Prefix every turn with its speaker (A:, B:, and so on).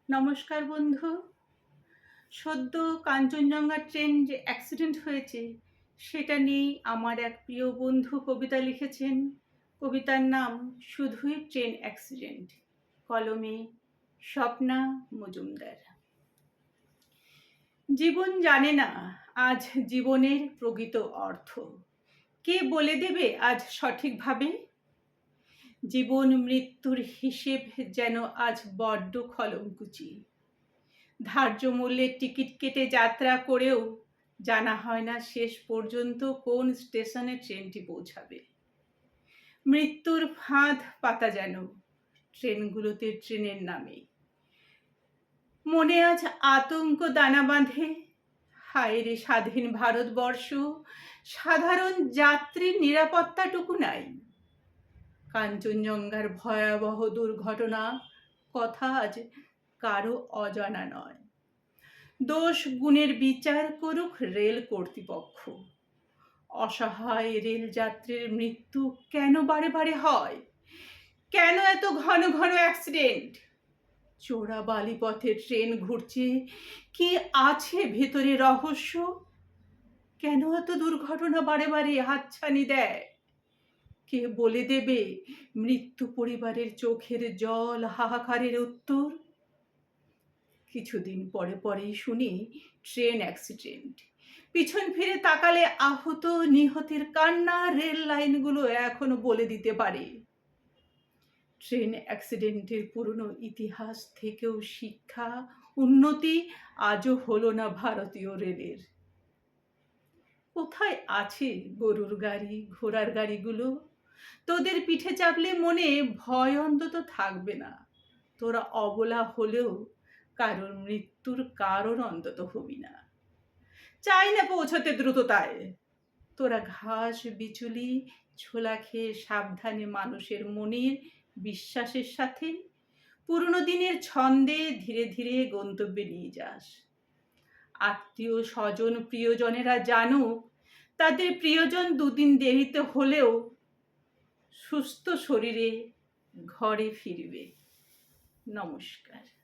A: নমস্কার বন্ধু। সদ্য কাঞ্চনজঙ্ঘা ট্রেন যে অ্যাক্সিডেন্ট হয়েছে সেটা নিয়েই আমার এক প্রিয় বন্ধু কবিতা লিখেছেন। কবিতার নাম শুধুই ট্রেন অ্যাক্সিডেন্ট। কলমে স্বপ্না মজুমদার। জীবন জানে না আজ জীবনের প্রকৃত অর্থ। কে বলে দেবে আজ সঠিকভাবে? জীবন মৃত্যুর হিসেব যেন আজ বড্ড খলঙ্কুচি। ধার্য মূল্যের টিকিট কেটে যাত্রা করেও জানা হয় না শেষ পর্যন্ত কোন স্টেশনে ট্রেনটি পৌঁছাবে। মৃত্যুর ফাঁদ পাতা যেন ট্রেনগুলোতে ট্রেনের নামে। মনে আজ আতঙ্ক দানা বাঁধে। হায় রে স্বাধীন ভারতবর্ষ, সাধারণ যাত্রীর নিরাপত্তাটুকু নাই। কাঞ্চনজঙ্ঘার ভয়াবহ দুর্ঘটনা কথা আজ কারো অজানা নয়। দোষ গুণের বিচার করুক রেল কর্তৃপক্ষ। অসহায় রেল যাত্রীর মৃত্যু কেন বারে বারে হয়? কেন এত ঘন ঘন অ্যাক্সিডেন্ট? চোরা বালিপথে ট্রেন ঘুরছে, কি আছে ভেতরে রহস্য? কেন এত দুর্ঘটনা বারে বারে হাতছানি দেয়? কে বলে দেবে মৃত্যু পরিবারের চোখের জল হাহাকারের উত্তর? কিছুদিন পরেই শুনি ট্রেন অ্যাক্সিডেন্ট। পিছন ফিরে তাকালে আহত নিহতের কান্না রেল লাইনগুলো এখনো বলে দিতে পারে। ট্রেন অ্যাক্সিডেন্টের পুরনো ইতিহাস থেকেও শিক্ষা উন্নতি আজও হলো না ভারতীয় রেলের। কোথায় আছে গরুর গাড়ি ঘোড়ার গাড়িগুলো? তোদের পিঠে চাপলে মনে ভয় অন্তত থাকবে না। তোরা অবলা হলেও কারোর মৃত্যুর কারণ অন্তত হবি না। চাই না পৌঁছতে দ্রুততায়। তোরা ঘাস বিচুলি ছোলা খেয়ে সাবধানে মানুষের মনের বিশ্বাসের সাথে পুরনো দিনের ছন্দে ধীরে ধীরে গন্তব্যে নিয়ে যাস। আত্মীয় স্বজন প্রিয়জনেরা জানুক তাদের প্রিয়জন দুদিন দেরিতে হলেও সুস্থ শরীরে ঘরে ফিরবে। নমস্কার।